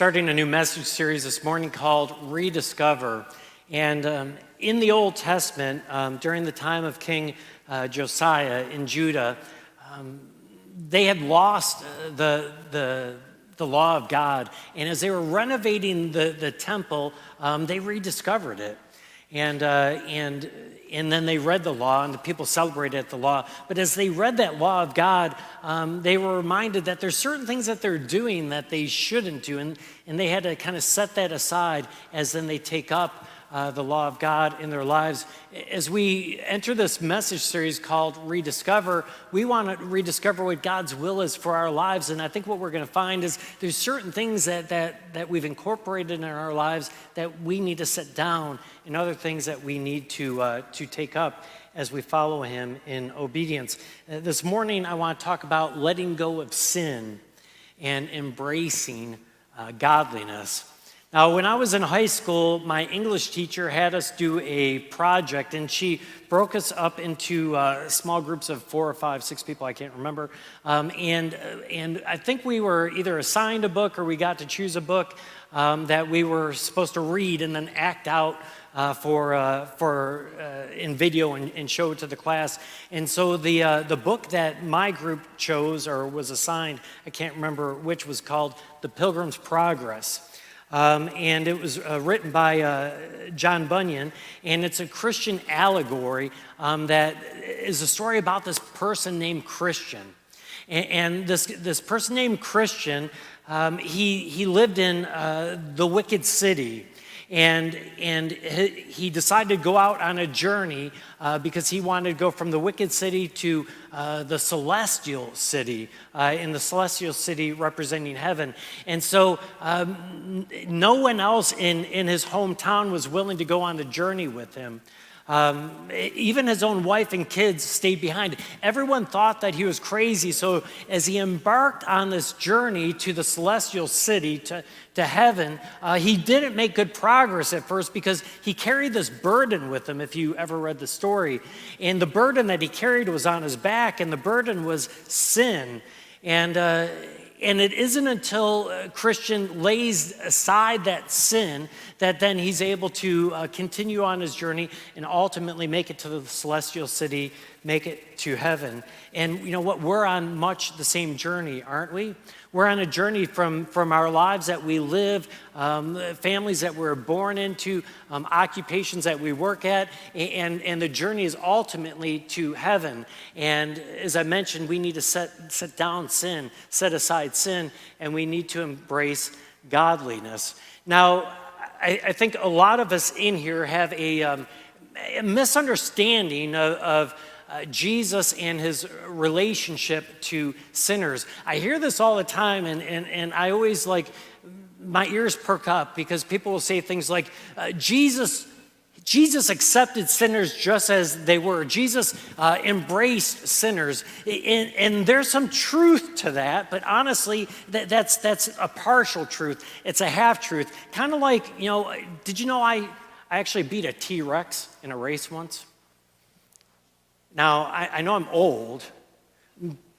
starting a new message series this morning called Rediscover. And in the Old Testament, during the time of King Josiah in Judah, they had lost the law of God. And as they were renovating the temple, they rediscovered it. And then they read the law, and the people celebrated the law. But as they read that law of God, they were reminded that there's certain things that they're doing that they shouldn't do, and they had to kind of set that aside as then they take up the law of God in their lives. As we enter this message series called Rediscover, we want to rediscover what God's will is for our lives. And I think what we're going to find is there's certain things that we've incorporated in our lives that we need to set down, and other things that we need to take up as we follow Him in obedience. This morning, I want to talk about letting go of sin and embracing godliness. Now, when I was in high school, my English teacher had us do a project, and she broke us up into small groups of 4 or 5, 6 people, I can't remember. And I think we were either assigned a book or we got to choose a book that we were supposed to read and then act out in video and show it to the class. And so the book that my group chose or was assigned, I can't remember which, was called The Pilgrim's Progress. And it was written by John Bunyan, and it's a Christian allegory that is a story about this person named Christian. And this person named Christian, he lived in the wicked city. And he decided to go out on a journey because he wanted to go from the wicked city to the celestial city, in the celestial city representing heaven. And so no one else in his hometown was willing to go on the journey with him. Even his own wife and kids stayed behind. Everyone thought that he was crazy. So as he embarked on this journey to the celestial city, to heaven, he didn't make good progress at first because he carried this burden with him, if you ever read the story. And the burden that he carried was on his back, and the burden was sin. And it isn't until a Christian lays aside that sin that then he's able to continue on his journey and ultimately make it to the celestial city, make it to heaven. And you know what? We're on much the same journey, aren't we? We're on a journey from our lives that we live, families that we're born into, occupations that we work at, and the journey is ultimately to heaven. And as I mentioned, we need to set down sin, set aside sin, and we need to embrace godliness. Now, I think a lot of us in here have a misunderstanding of Jesus and his relationship to sinners. I hear this all the time, and I always my ears perk up because people will say things like, Jesus accepted sinners just as they were. Jesus embraced sinners. And there's some truth to that, but honestly, that's a partial truth. It's a half-truth. Kind of like, did you know I actually beat a T-Rex in a race once? Now, I know I'm old,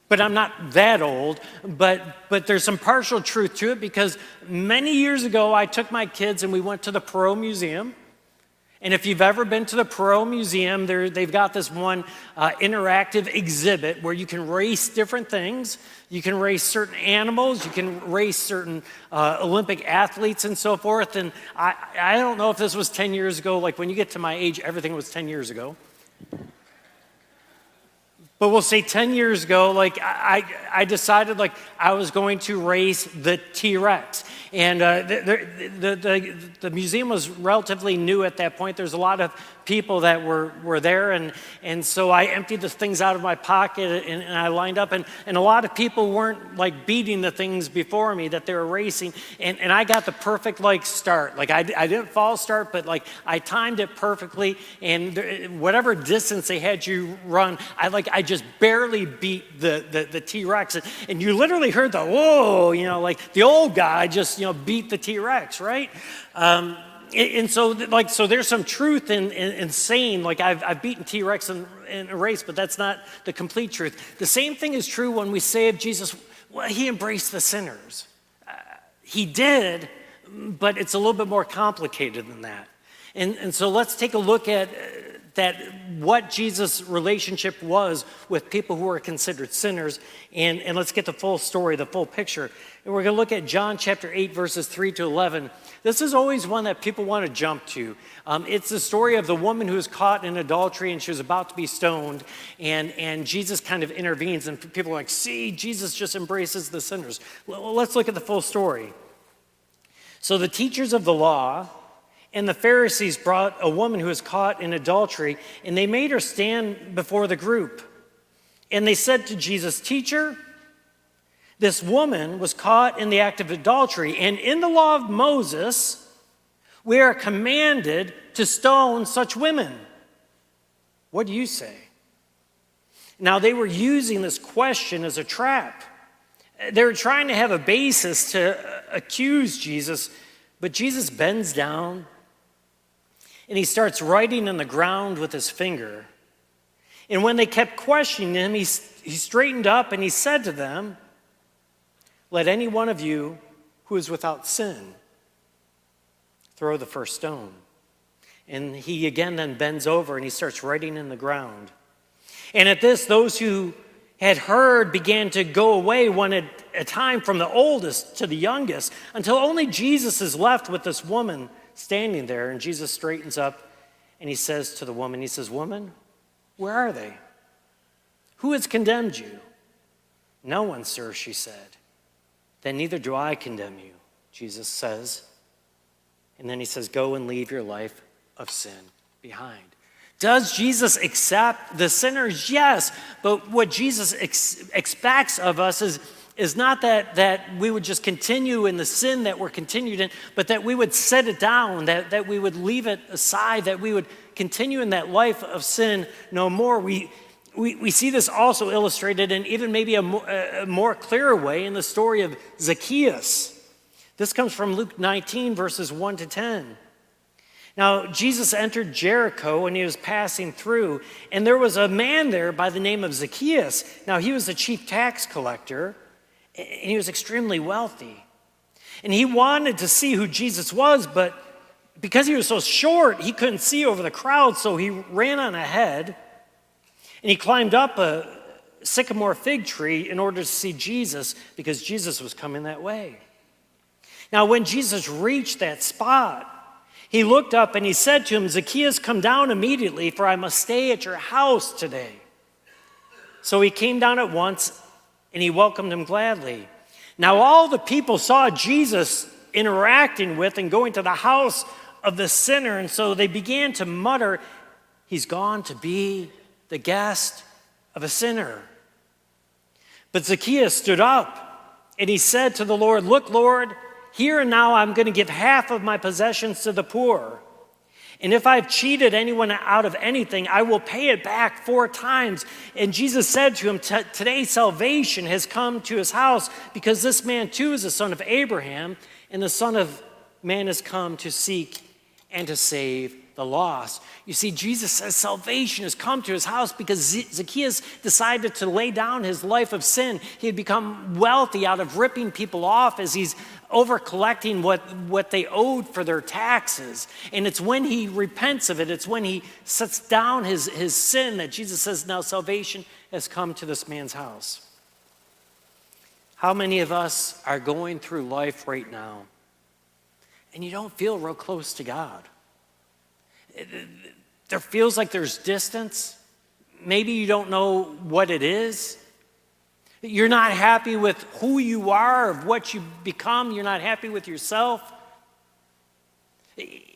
but I'm not that old, but there's some partial truth to it because many years ago, I took my kids and we went to the Perot Museum. And if you've ever been to the Perot Museum, they've got this one interactive exhibit where you can race different things. You can race certain animals. You can race certain Olympic athletes and so forth. And I don't know if this was 10 years ago. Like when you get to my age, everything was 10 years ago. But we'll say 10 years ago, I decided I was going to race the T-Rex. And the museum was relatively new at that point. There's a lot of people that were there, and so I emptied the things out of my pocket and I lined up, and a lot of people weren't beating the things before me that they were racing, and I got the perfect start. I didn't false start, but I timed it perfectly, and whatever distance they had you run, I just barely beat the T-Rex, and you literally heard the whoa, the old guy just beat the T-Rex, right? And so there's some truth in saying I've beaten T-Rex in a race, but that's not the complete truth. The same thing is true when we say of Jesus, well, he embraced the sinners. He did, but it's a little bit more complicated than that. And so let's take a look at what Jesus' relationship was with people who are considered sinners, and let's get the full story, the full picture. And we're going to look at John chapter 8, verses 3 to 11. This is always one that people want to jump to. It's the story of the woman who was caught in adultery, and she was about to be stoned, and Jesus kind of intervenes, and people are like, see, Jesus just embraces the sinners. Well, let's look at the full story. So the teachers of the law and the Pharisees brought a woman who was caught in adultery, and they made her stand before the group. And they said to Jesus, "Teacher, this woman was caught in the act of adultery, and in the law of Moses, we are commanded to stone such women. What do you say?" Now, they were using this question as a trap. They were trying to have a basis to accuse Jesus, but Jesus bends down and he starts writing on the ground with his finger. And when they kept questioning him, he straightened up and he said to them, "Let any one of you who is without sin throw the first stone." And he again then bends over and he starts writing in the ground. And at this, those who had heard began to go away one at a time, from the oldest to the youngest, until only Jesus is left with this woman standing there. And Jesus straightens up and he says to the woman, he says, "Woman, where are they? Who has condemned you?" "No one, sir," she said. "Then neither do I condemn you," Jesus says. And then he says, "Go and leave your life of sin behind." Does Jesus accept the sinners? Yes. But what Jesus expects of us is not that we would just continue in the sin that we're continued in, but that we would set it down, that we would leave it aside, that we would continue in that life of sin no more. We see this also illustrated in even maybe a more clearer way in the story of Zacchaeus. This comes from Luke 19, verses 1 to 10. Now, Jesus entered Jericho and he was passing through, and there was a man there by the name of Zacchaeus. Now, he was the chief tax collector, and he was extremely wealthy. And he wanted to see who Jesus was, but because he was so short, he couldn't see over the crowd, so he ran on ahead, and he climbed up a sycamore fig tree in order to see Jesus, because Jesus was coming that way. Now, when Jesus reached that spot, he looked up and he said to him, "Zacchaeus, come down immediately, for I must stay at your house today." So he came down at once and he welcomed him gladly. Now all the people saw Jesus interacting with and going to the house of the sinner, and so they began to mutter, "He's gone to be the guest of a sinner." But Zacchaeus stood up and he said to the Lord, "Look, Lord, here and now I'm going to give half of my possessions to the poor. And if I've cheated anyone out of anything, I will pay it back 4 times. And Jesus said to him, "Today salvation has come to his house, because this man too is a son of Abraham, and the Son of Man has come to seek and to save the lost." You see, Jesus says salvation has come to his house because Zacchaeus decided to lay down his life of sin. He had become wealthy out of ripping people off as he's over collecting what they owed for their taxes. And it's when he repents of it, it's when he sets down his sin, that Jesus says, now salvation has come to this man's house. How many of us are going through life right now and you don't feel real close to God? There feels like there's distance. Maybe you don't know what it is. You're not happy with who you are, of what you've become. You're not happy with yourself.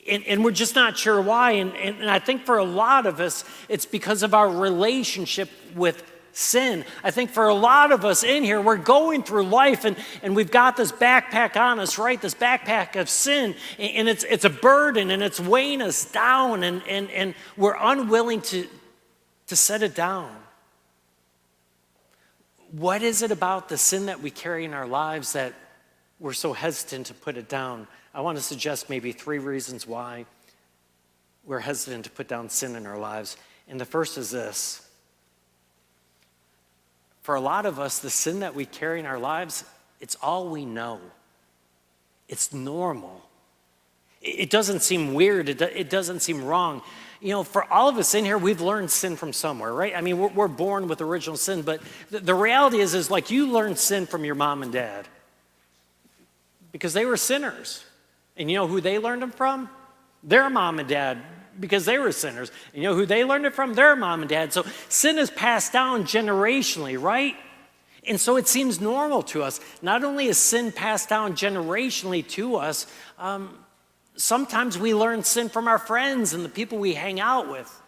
And we're just not sure why. And I think for a lot of us, it's because of our relationship with sin. I think for a lot of us in here, we're going through life and we've got this backpack on us, right? This backpack of sin. And it's a burden and it's weighing us down, and we're unwilling to set it down. What is it about the sin that we carry in our lives that we're so hesitant to put it down? I want to suggest maybe 3 reasons why we're hesitant to put down sin in our lives. And the first is this. For a lot of us, the sin that we carry in our lives, it's all we know. It's normal. It doesn't seem weird. It doesn't seem wrong. For all of us in here, we've learned sin from somewhere, right? I mean, we're born with original sin, but the reality is like you learned sin from your mom and dad because they were sinners. And you know who they learned them from? Their mom and dad, because they were sinners. And you know who they learned it from? Their mom and dad. So sin is passed down generationally, right? And so it seems normal to us. Not only is sin passed down generationally to us, sometimes we learn sin from our friends and the people we hang out with.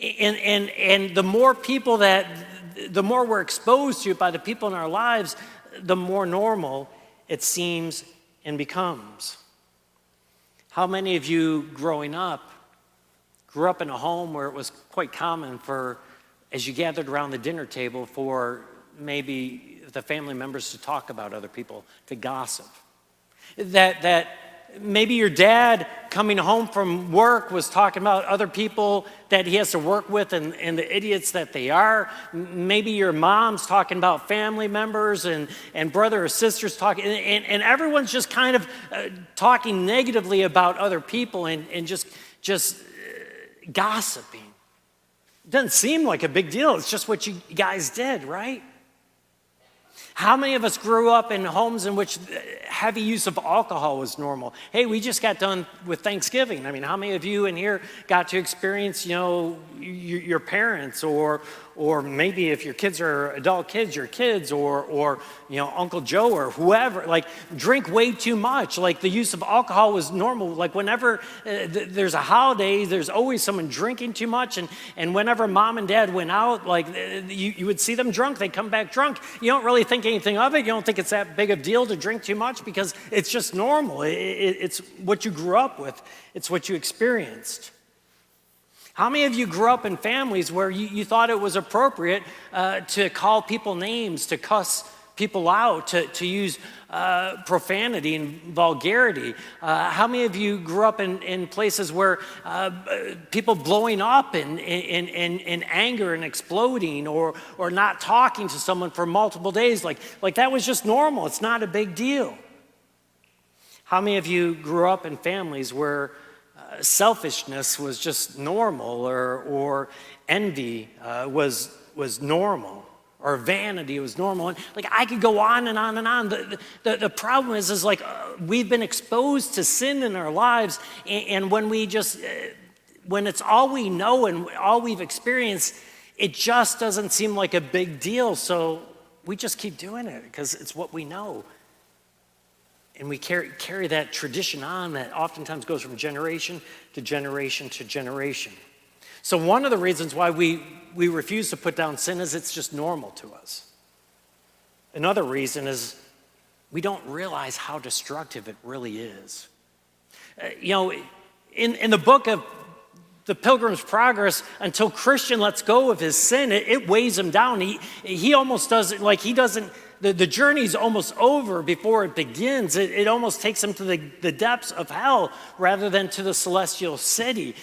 And the more people the more we're exposed to by the people in our lives, the more normal it seems and becomes. How many of you growing up grew up in a home where it was quite common for, as you gathered around the dinner table, for maybe the family members to talk about other people, to gossip? That maybe your dad coming home from work was talking about other people that he has to work with and the idiots that they are. Maybe your mom's talking about family members and brother or sisters talking, and everyone's just kind of talking negatively about other people and just gossiping. It doesn't seem like a big deal. It's just what you guys did, right? How many of us grew up in homes in which heavy use of alcohol was normal? Hey, we just got done with Thanksgiving. I mean, how many of you in here got to experience, your parents or maybe if your kids are adult kids, your kids or Uncle Joe or whoever, like drink way too much. Like the use of alcohol was normal. Like whenever there's a holiday, there's always someone drinking too much. And whenever mom and dad went out, like you would see them drunk. They come back drunk. You don't really think anything of it. You don't think it's that big of a deal to drink too much because it's just normal. It's what you grew up with. It's what you experienced. How many of you grew up in families where you thought it was appropriate to call people names, to cuss people out, to use profanity and vulgarity? How many of you grew up in places where people blowing up in anger and exploding or not talking to someone for multiple days? Like that was just normal. It's not a big deal. How many of you grew up in families where selfishness was just normal or envy was normal or vanity was normal? And like I could go on and on and on. The problem is like we've been exposed to sin in our lives, and when when it's all we know and all we've experienced, it just doesn't seem like a big deal. So we just keep doing it because it's what we know. And we carry that tradition on that oftentimes goes from generation to generation to generation. So one of the reasons why we refuse to put down sin is it's just normal to us. Another reason is we don't realize how destructive it really is. In the book of the Pilgrim's Progress, until Christian lets go of his sin, it weighs him down. He almost doesn't, like he doesn't, the journey's almost over before it begins. It almost takes him to the depths of hell rather than to the celestial city.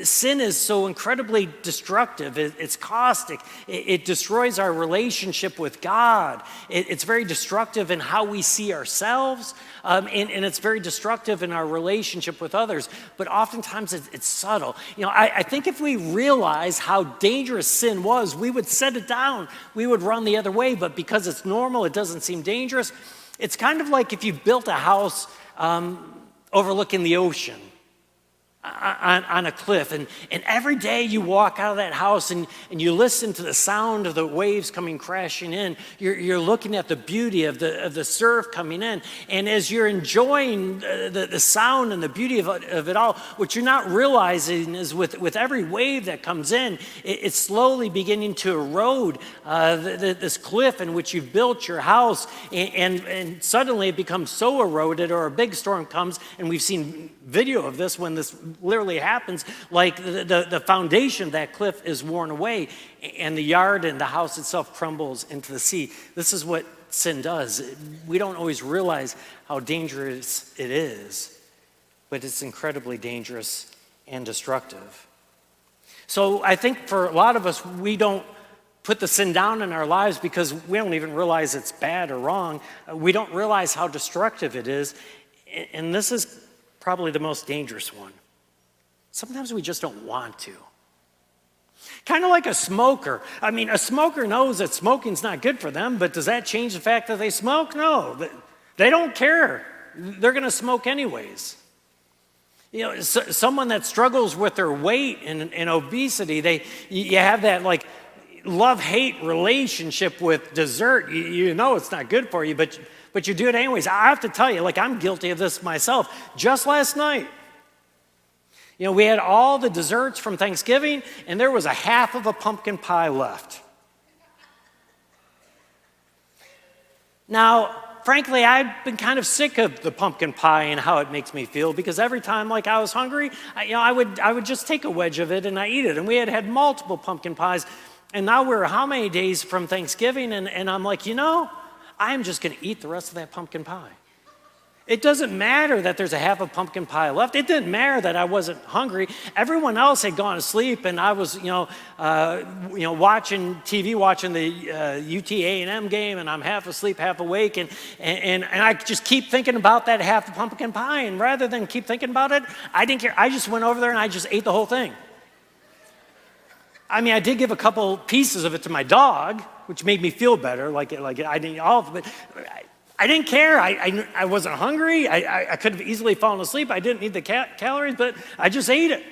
Sin is so incredibly destructive. It's caustic. It destroys our relationship with God. It's very destructive in how we see ourselves, and it's very destructive in our relationship with others. But oftentimes it's subtle. I think if we realize how dangerous sin was, we would set it down. We would run the other way. But because it's normal, it doesn't seem dangerous. It's kind of like if you built a house overlooking the ocean on a cliff, and every day you walk out of that house and you listen to the sound of the waves coming crashing in. You're looking at the beauty of the surf coming in, and as you're enjoying the sound and the beauty of it all, what you're not realizing is with every wave that comes in, it's slowly beginning to erode this cliff in which you've built your house, and suddenly it becomes so eroded, or a big storm comes, and we've seen video of this when this literally happens, like the foundation of that cliff is worn away and the yard and the house itself crumbles into the sea. This is what sin does. We don't always realize how dangerous it is, but it's incredibly dangerous and destructive. So I think for a lot of us, we don't put the sin down in our lives because we don't even realize it's bad or wrong. We don't realize how destructive it is. And this is probably the most dangerous one. Sometimes we just don't want to. Kind of like a smoker. I mean, a smoker knows that smoking's not good for them, but does that change the fact that they smoke? No, they don't care. They're going to smoke anyways. You know, someone that struggles with their weight and obesity, you have that like love-hate relationship with dessert. You know it's not good for you, but you do it anyways. I have to tell you, like, I'm guilty of this myself. Just last night, you know, we had all the desserts from Thanksgiving, and there was a half of a pumpkin pie left. Now, frankly, I've been kind of sick of the pumpkin pie and how it makes me feel, because every time like I was hungry, I would just take a wedge of it and I eat it. And we had multiple pumpkin pies, and now we're how many days from Thanksgiving, and I'm like, you know, I'm just going to eat the rest of that pumpkin pie. It doesn't matter that there's a half of pumpkin pie left. It didn't matter that I wasn't hungry. Everyone else had gone to sleep, and I was, watching TV, watching the UT-A&M game, and I'm half asleep, half awake, and I just keep thinking about that half of pumpkin pie, and rather than keep thinking about it, I didn't care. I just went over there and I just ate the whole thing. I mean, I did give a couple pieces of it to my dog, which made me feel better. Like I didn't eat all of it. I didn't care. I wasn't hungry. I could have easily fallen asleep. I didn't need the calories, but I just ate it.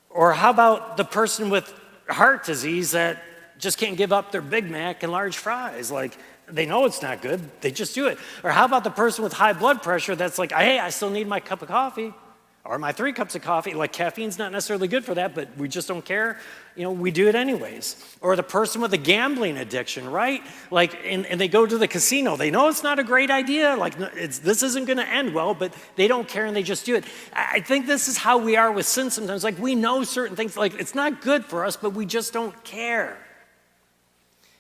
Or how about the person with heart disease that just can't give up their Big Mac and large fries? Like, they know it's not good. They just do it. Or how about the person with high blood pressure that's like, hey, I still need my cup of coffee or my 3 cups of coffee. Like, caffeine's not necessarily good for that, but we just don't care. You know, we do it anyways. Or the person with a gambling addiction, right? Like, and they go to the casino. They know it's not a great idea. Like, this isn't going to end well, but they don't care and they just do it. I think this is how we are with sin sometimes. Like, we know certain things. Like, it's not good for us, but we just don't care.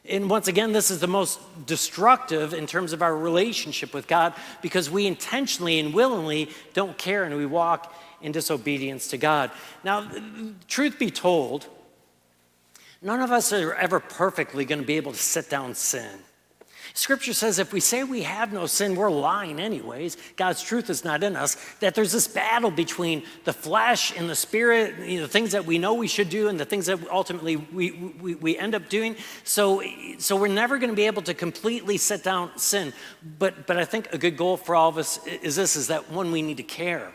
And once again, this is the most destructive in terms of our relationship with God, because we intentionally and willingly don't care and we walk in disobedience to God. Now, truth be told, none of us are ever perfectly going to be able to set down sin. Scripture says if we say we have no sin, we're lying anyways. God's truth is not in us. That there's this battle between the flesh and the spirit, you know, the things that we know we should do and the things that ultimately we end up doing. So we're never going to be able to completely set down sin. But I think a good goal for all of us is that one, we need to care.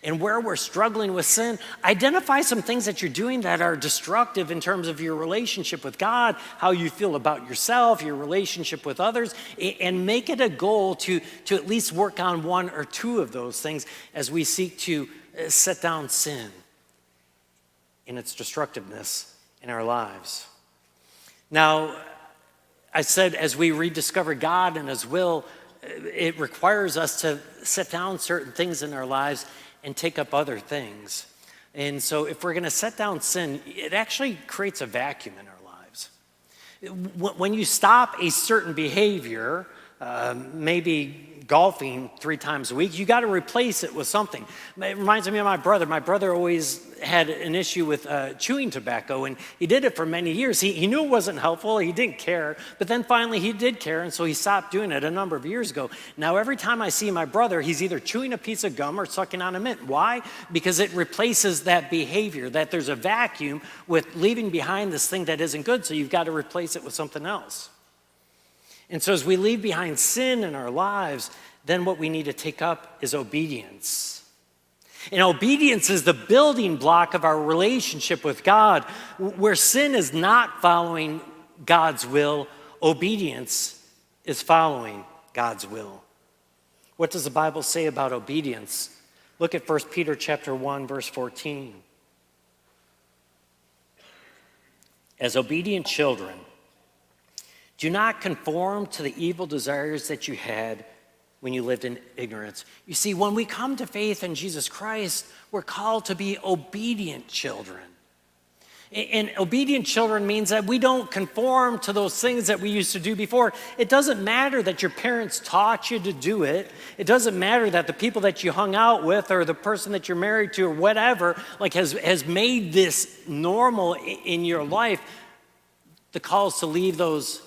And where we're struggling with sin, identify some things that you're doing that are destructive in terms of your relationship with God, how you feel about yourself, your relationship with others, and make it a goal to at least work on 1 or 2 of those things as we seek to set down sin in its destructiveness in our lives. Now, I said as we rediscover God and His will, it requires us to set down certain things in our lives and take up other things. And so if we're going to set down sin, it actually creates a vacuum in our lives. When you stop a certain behavior, maybe golfing 3 times a week, you got to replace it with something. It reminds me of my brother. My brother always had an issue with chewing tobacco, and he did it for many years. He knew it wasn't helpful. He didn't care, but then finally he did care, and so he stopped doing it a number of years ago. Now every time I see my brother, he's either chewing a piece of gum or sucking on a mint. Why? Because it replaces that behavior, that there's a vacuum with leaving behind this thing that isn't good, so you've got to replace it with something else. And so as we leave behind sin in our lives, then what we need to take up is obedience. And obedience is the building block of our relationship with God. Where sin is not following God's will, obedience is following God's will. What does the Bible say about obedience? Look at 1 Peter chapter 1, verse 14. As obedient children, do not conform to the evil desires that you had when you lived in ignorance. You see, when we come to faith in Jesus Christ, we're called to be obedient children. And obedient children means that we don't conform to those things that we used to do before. It doesn't matter that your parents taught you to do it. It doesn't matter that the people that you hung out with or the person that you're married to or whatever has made this normal in your life. The call is to leave those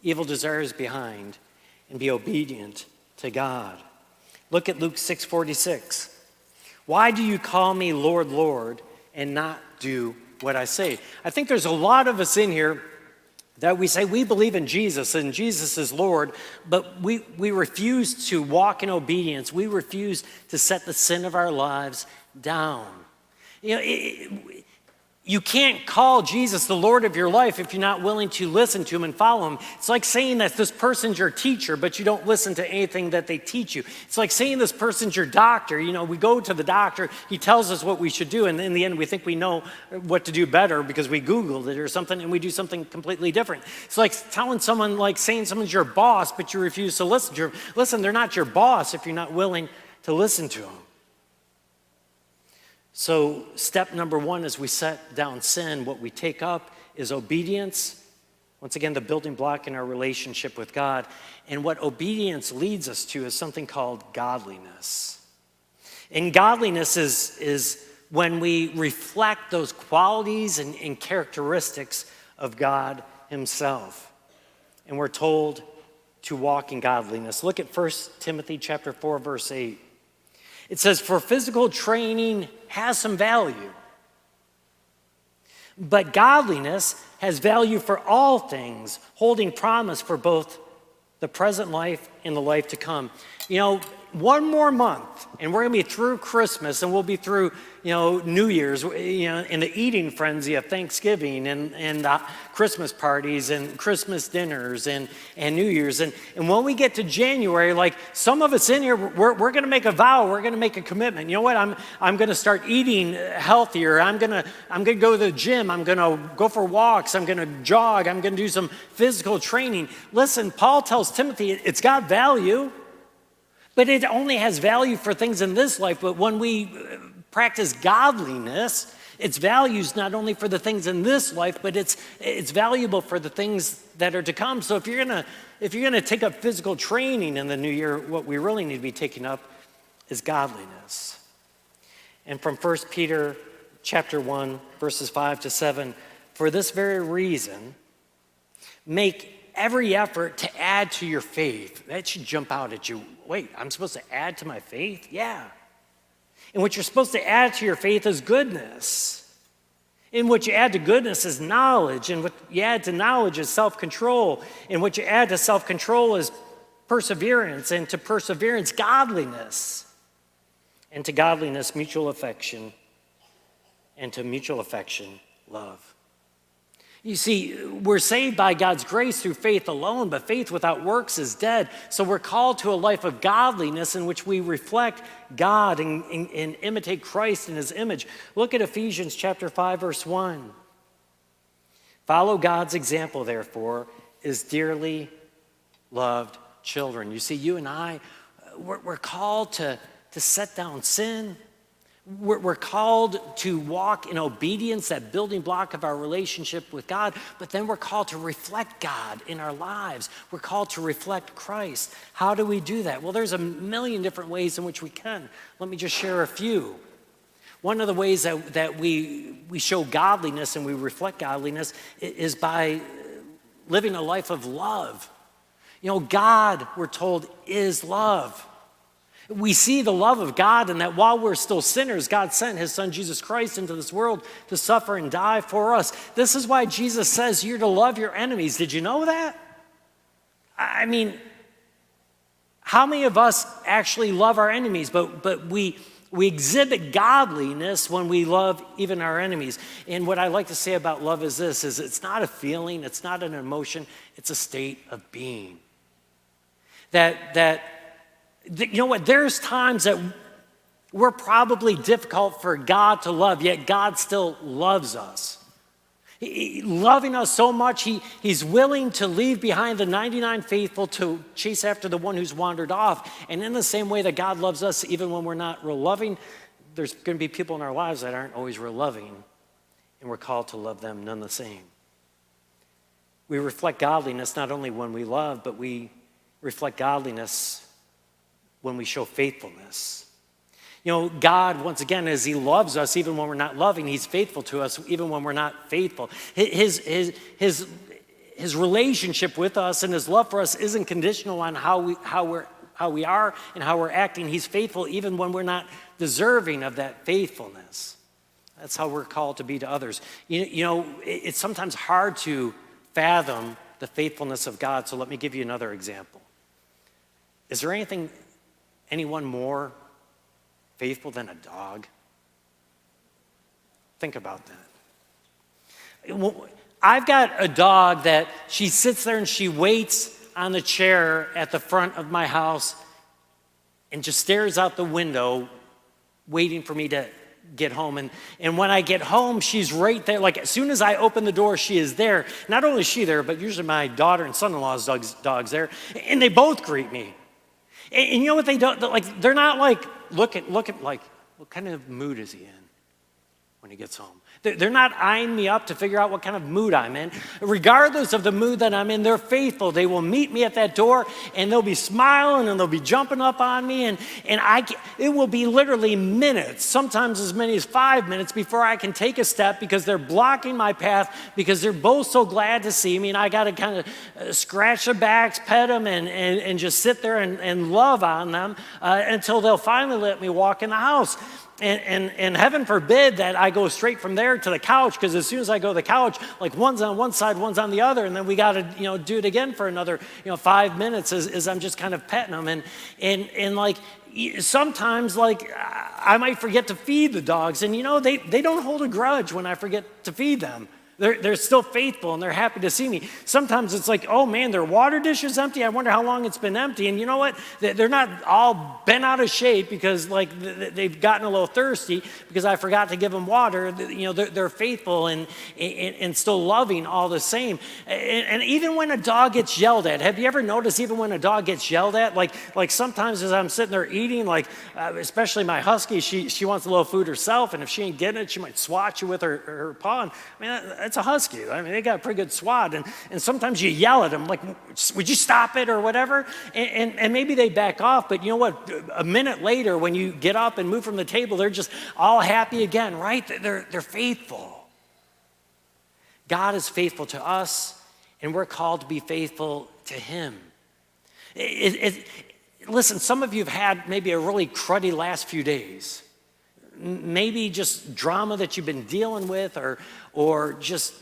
evil desires behind and be obedient to God. Look at Luke 6:46. Why do you call me Lord, Lord, and not do what I say? I think there's a lot of us in here that we say we believe in Jesus and Jesus is Lord, but we refuse to walk in obedience. We refuse to set the sin of our lives down. You know, you can't call Jesus the Lord of your life if you're not willing to listen to him and follow him. It's like saying that this person's your teacher, but you don't listen to anything that they teach you. It's like saying this person's your doctor. You know, we go to the doctor, he tells us what we should do, and in the end we think we know what to do better because we Googled it or something, and we do something completely different. It's like telling someone, like saying someone's your boss, but you refuse to listen to them. Listen, they're not your boss if you're not willing to listen to them. So step number one as we set down sin, what we take up is obedience. Once again, the building block in our relationship with God. And what obedience leads us to is something called godliness. And godliness is when we reflect those qualities and characteristics of God himself. And we're told to walk in godliness. Look at 1 Timothy chapter 4, verse 8. It says, for physical training has some value, but godliness has value for all things, holding promise for both the present life and the life to come. You know, one more month, and we're going to be through Christmas, and we'll be through, New Year's, in the eating frenzy of Thanksgiving and Christmas parties and Christmas dinners and New Year's. And when we get to January, like some of us in here, we're going to make a vow, we're going to make a commitment. You know what? I'm going to start eating healthier. I'm going to go to the gym. I'm going to go for walks. I'm going to jog. I'm going to do some physical training. Listen, Paul tells Timothy it's got value. But it only has value for things in this life. But when we practice godliness, its values not only for the things in this life, but it's valuable for the things that are to come. So if you're gonna take up physical training in the new year, what we really need to be taking up is godliness. And from 1 Peter chapter 1, verses 5 to 7, for this very reason, make every effort to add to your faith. That should jump out at you. Wait, I'm supposed to add to my faith? Yeah. And what you're supposed to add to your faith is goodness. And what you add to goodness is knowledge. And what you add to knowledge is self-control. And what you add to self-control is perseverance. And to perseverance, godliness. And to godliness, mutual affection. And to mutual affection, love. You see, we're saved by God's grace through faith alone, but faith without works is dead. So we're called to a life of godliness in which we reflect God and imitate Christ in his image. Look at Ephesians chapter 5, verse 1. Follow God's example, therefore, as dearly loved children. You see, you and I, we're called to set down sin. We're called to walk in obedience, that building block of our relationship with God, but then we're called to reflect God in our lives. We're called to reflect Christ. How do we do that? Well, there's a million different ways in which we can. Let me just share a few. One of the ways that we show godliness and we reflect godliness is by living a life of love. God, we're told, is love. We see the love of God in that while we're still sinners, God sent his son Jesus Christ into this world to suffer and die for us. This is why Jesus says you're to love your enemies. Did you know that? I mean, how many of us actually love our enemies? But we exhibit godliness when we love even our enemies. And what I like to say about love is this, is it's not a feeling, it's not an emotion, it's a state of being. You know what? There's times that we're probably difficult for God to love, yet God still loves us. Loving us so much, he's willing to leave behind the 99 faithful to chase after the one who's wandered off. And in the same way that God loves us, even when we're not real loving, there's going to be people in our lives that aren't always real loving. and we're called to love them none the same. We reflect godliness not only when we love, but we reflect godliness when we show faithfulness. You know, God, once again, as he loves us, even when we're not loving, he's faithful to us, even when we're not faithful. His relationship with us and his love for us isn't conditional on how we are and how we're acting. He's faithful even when we're not deserving of that faithfulness. That's how we're called to be to others. You know, it's sometimes hard to fathom the faithfulness of God, so let me give you another example. Is there anyone more faithful than a dog? Think about that. I've got a dog that she sits there and she waits on the chair at the front of my house and just stares out the window waiting for me to get home. And when I get home, she's right there. Like as soon as I open the door, she is there. Not only is she there, but usually my daughter and son-in-law's dog's there. And they both greet me. And you know what they do? They're not like, look at like, what kind of mood is he in when he gets home? They're not eyeing me up to figure out what kind of mood I'm in. Regardless of the mood that I'm in, they're faithful. They will meet me at that door, and they'll be smiling, and they'll be jumping up on me, and it will be literally minutes, sometimes as many as 5 minutes before I can take a step because they're blocking my path because they're both so glad to see me, and I got to kind of scratch their backs, pet them, and just sit there and love on them until they'll finally let me walk in the house. And heaven forbid that I go straight from there to the couch, because as soon as I go to the couch, like one's on one side, one's on the other, and then we got to do it again for another 5 minutes as I'm just kind of petting them. And like sometimes like I might forget to feed the dogs, and they don't hold a grudge when I forget to feed them. They're still faithful, and they're happy to see me. Sometimes it's like, oh, man, their water dish is empty. I wonder how long it's been empty. And you know what? They're not all bent out of shape because, like, they've gotten a little thirsty because I forgot to give them water. They're faithful and still loving all the same. And even when a dog gets yelled at, have you ever noticed even when a dog gets yelled at? Like sometimes as I'm sitting there eating, like, especially my husky, she wants a little food herself, and if she ain't getting it, she might swat you with her paw. And, I mean, it's a husky. I mean, they got a pretty good swat. And sometimes you yell at them, like, would you stop it or whatever? And maybe they back off. But you know what? A minute later, when you get up and move from the table, they're just all happy again, right? They're faithful. God is faithful to us, and we're called to be faithful to him. Listen, some of you have had maybe a really cruddy last few days. Maybe just drama that you've been dealing with, or just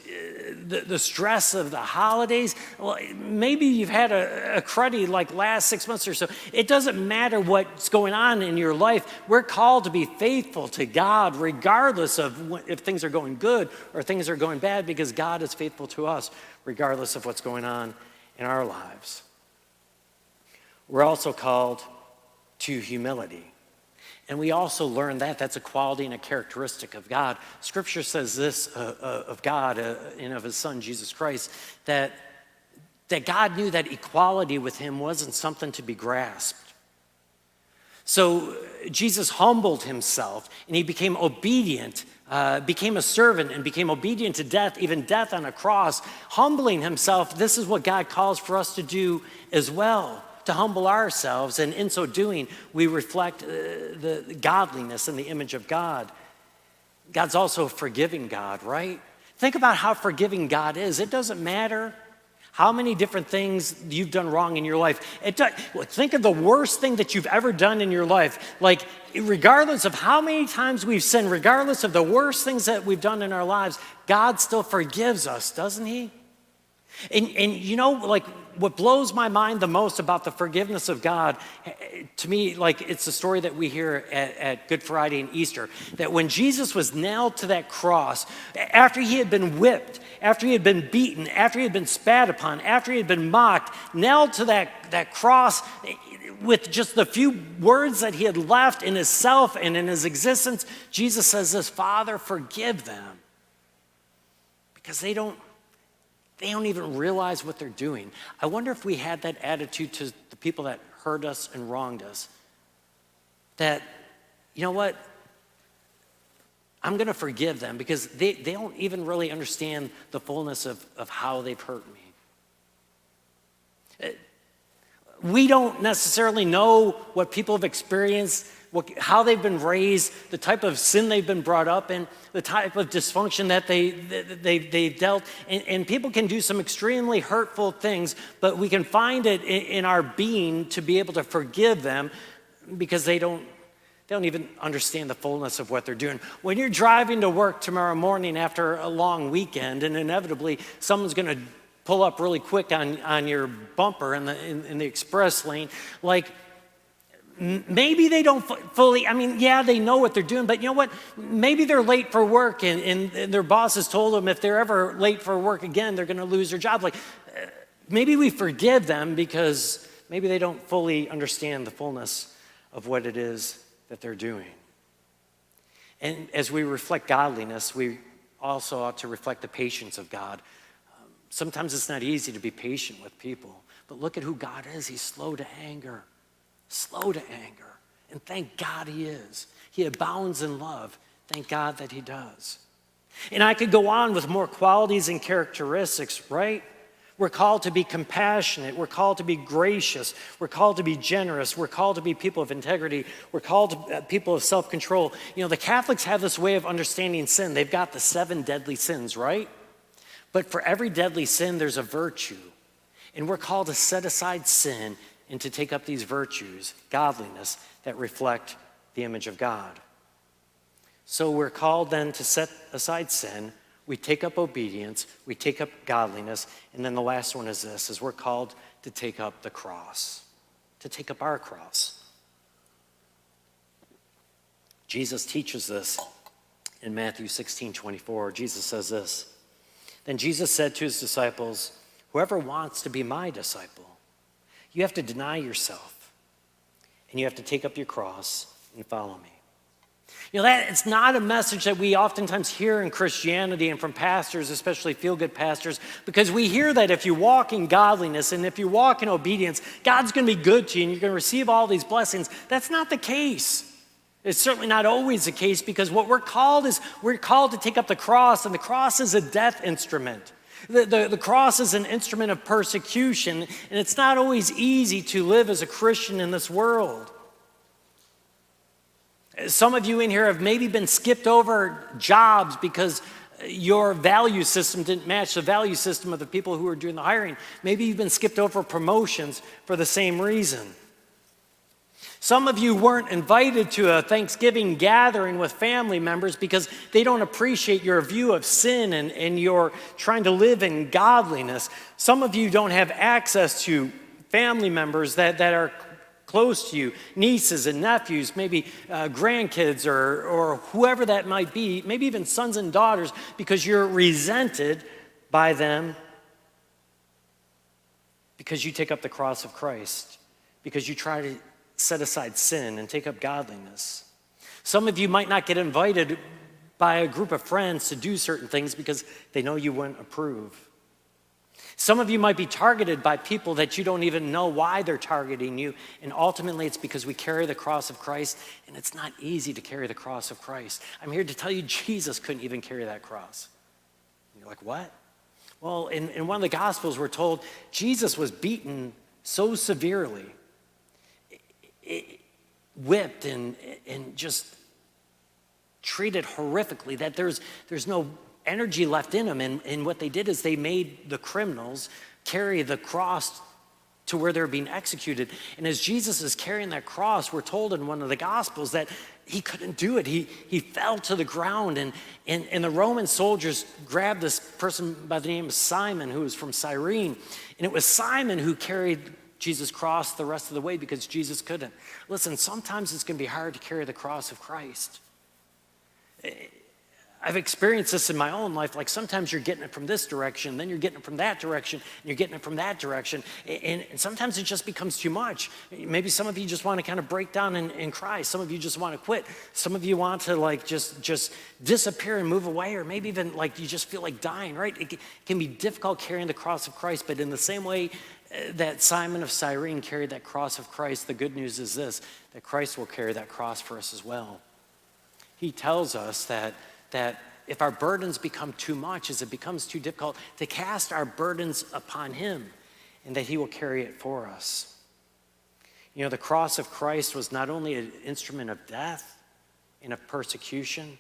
the stress of the holidays. Well, maybe you've had a cruddy like last 6 months or so. It doesn't matter what's going on in your life. We're called to be faithful to God regardless of if things are going good or things are going bad, because God is faithful to us regardless of what's going on in our lives. We're also called to humility. And we also learn that that's a quality and a characteristic of God. Scripture says this of God and of his son, Jesus Christ, that God knew that equality with him wasn't something to be grasped. So Jesus humbled himself, and he became obedient, became a servant, and became obedient to death, even death on a cross. Humbling himself, this is what God calls for us to do as well. To humble ourselves, and in so doing, we reflect the godliness and the image of God. God's also a forgiving God, right? Think about how forgiving God is. It doesn't matter how many different things you've done wrong in your life. Think of the worst thing that you've ever done in your life. Like, regardless of how many times we've sinned, regardless of the worst things that we've done in our lives, God still forgives us, doesn't he? And like, what blows my mind the most about the forgiveness of God, to me, like, it's the story that we hear at Good Friday and Easter, that when Jesus was nailed to that cross, after he had been whipped, after he had been beaten, after he had been spat upon, after he had been mocked, nailed to that cross with just the few words that he had left in his self and in his existence, Jesus says this, Father, forgive them, because they don't even realize what they're doing. I wonder if we had that attitude to the people that hurt us and wronged us. That, you know what? I'm going to forgive them because they don't even really understand the fullness of how they've hurt me. We don't necessarily know what people have experienced, how they've been raised, the type of sin they've been brought up in, the type of dysfunction that they've dealt. And people can do some extremely hurtful things, but we can find it in our being to be able to forgive them because they don't even understand the fullness of what they're doing. When you're driving to work tomorrow morning after a long weekend, and inevitably someone's going to pull up really quick on your bumper in the express lane, like maybe they don't fully, yeah, they know what they're doing, but you know what? Maybe they're late for work and their boss has told them if they're ever late for work again, they're going to lose their job. Like maybe we forgive them because maybe they don't fully understand the fullness of what it is that they're doing. And as we reflect godliness, we also ought to reflect the patience of God. Sometimes it's not easy to be patient with people, but look at who God is. He's slow to anger, and thank God he is. He abounds in love. Thank God that he does. And I could go on with more qualities and characteristics, right? We're called to be compassionate. We're called to be gracious. We're called to be generous. We're called to be people of integrity. We're called to people of self-control. You know, the Catholics have this way of understanding sin. They've got the 7 deadly sins, right? But for every deadly sin, there's a virtue. And we're called to set aside sin and to take up these virtues, godliness, that reflect the image of God. So we're called then to set aside sin. We take up obedience. We take up godliness. And then the last one is this, is we're called to take up the cross, to take up our cross. Jesus teaches this in Matthew 16:24. Jesus says this, "Then Jesus said to his disciples, 'Whoever wants to be my disciple, you have to deny yourself, and you have to take up your cross and follow me.'" You know, that it's not a message that we oftentimes hear in Christianity and from pastors, especially feel-good pastors, because we hear that if you walk in godliness and if you walk in obedience, God's going to be good to you and you're going to receive all these blessings. That's not the case. It's certainly not always the case, because what we're called to take up the cross, and the cross is a death instrument. The cross is an instrument of persecution, and it's not always easy to live as a Christian in this world. Some of you in here have maybe been skipped over jobs because your value system didn't match the value system of the people who were doing the hiring. Maybe you've been skipped over promotions for the same reason. Some of you weren't invited to a Thanksgiving gathering with family members because they don't appreciate your view of sin and your trying to live in godliness. Some of you don't have access to family members that are close to you, nieces and nephews, maybe grandkids or whoever that might be, maybe even sons and daughters, because you're resented by them because you take up the cross of Christ, because you try to set aside sin and take up godliness. Some of you might not get invited by a group of friends to do certain things because they know you wouldn't approve. Some of you might be targeted by people that you don't even know why they're targeting you, and ultimately it's because we carry the cross of Christ, and it's not easy to carry the cross of Christ. I'm here to tell you Jesus couldn't even carry that cross. And you're like, what? Well, in one of the Gospels we're told Jesus was beaten so severely, whipped and just treated horrifically, that there's no energy left in him. And what they did is they made the criminals carry the cross to where they're being executed. And as Jesus is carrying that cross, we're told in one of the Gospels that he couldn't do it. He fell to the ground, and the Roman soldiers grabbed this person by the name of Simon, who was from Cyrene. And it was Simon who carried Jesus' cross the rest of the way because Jesus couldn't. Listen, sometimes it's going to be hard to carry the cross of Christ. I've experienced this in my own life. Like sometimes you're getting it from this direction, then you're getting it from that direction, and you're getting it from that direction. And sometimes it just becomes too much. Maybe some of you just want to kind of break down and cry. Some of you just want to quit. Some of you want to like just disappear and move away, or maybe even like you just feel like dying, right? It can be difficult carrying the cross of Christ, but in the same way that Simon of Cyrene carried that cross of Christ, the good news is this, that Christ will carry that cross for us as well. He tells us that that if our burdens become too much, as it becomes too difficult, to cast our burdens upon him and that he will carry it for us. You know, the cross of Christ was not only an instrument of death and of persecution,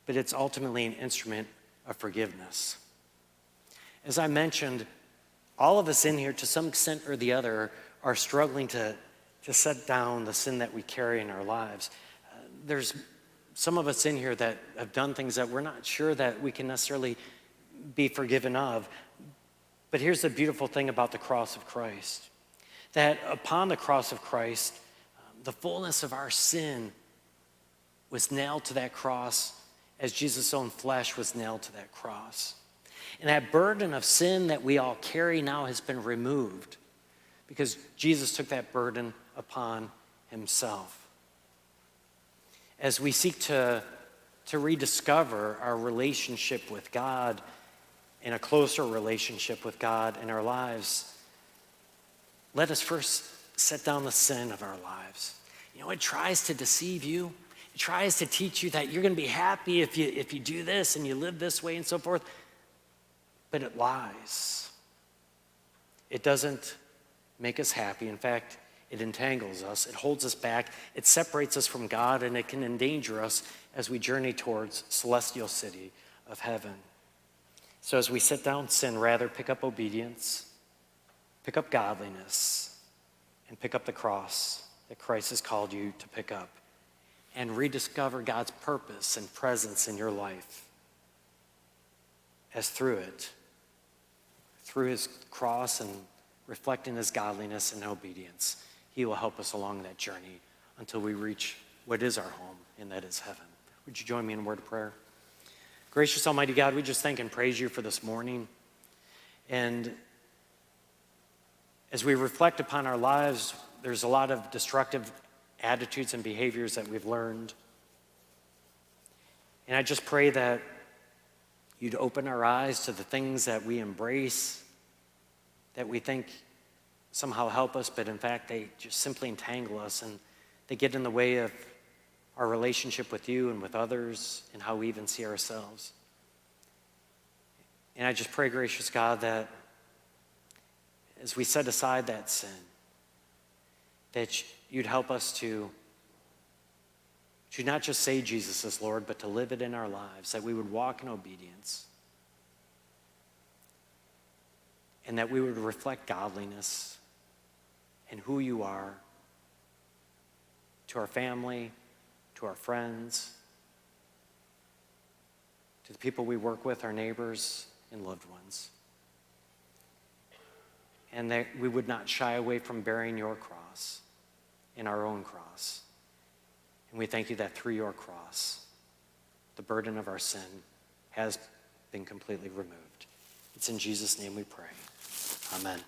but it's ultimately an instrument of forgiveness. As I mentioned, all of us in here, to some extent or the other, are struggling to set down the sin that we carry in our lives. There's some of us in here that have done things that we're not sure that we can necessarily be forgiven of. But here's the beautiful thing about the cross of Christ, that upon the cross of Christ, the fullness of our sin was nailed to that cross as Jesus' own flesh was nailed to that cross. And that burden of sin that we all carry now has been removed because Jesus took that burden upon himself. As we seek to rediscover our relationship with God and a closer relationship with God in our lives, let us first set down the sin of our lives. You know, it tries to deceive you. It tries to teach you that you're going to be happy if you do this and you live this way and so forth. But it lies. It doesn't make us happy. In fact, it entangles us. It holds us back. It separates us from God, and it can endanger us as we journey towards celestial city of heaven. So as we set down sin, rather pick up obedience, pick up godliness, and pick up the cross that Christ has called you to pick up, and rediscover God's purpose and presence in your life, as through his cross and reflecting his godliness and obedience, he will help us along that journey until we reach what is our home, and that is heaven. Would you join me in a word of prayer? Gracious Almighty God, we just thank and praise you for this morning. And as we reflect upon our lives, there's a lot of destructive attitudes and behaviors that we've learned. And I just pray that you'd open our eyes to the things that we embrace, that we think somehow help us, but in fact they just simply entangle us, and they get in the way of our relationship with you and with others and how we even see ourselves. And I just pray, gracious God, that as we set aside that sin, that you'd help us to not just say Jesus is Lord, but to live it in our lives, that we would walk in obedience, and that we would reflect godliness and who you are to our family, to our friends, to the people we work with, our neighbors and loved ones. And that we would not shy away from bearing your cross and our own cross. And we thank you that through your cross, the burden of our sin has been completely removed. It's in Jesus' name we pray. Amen.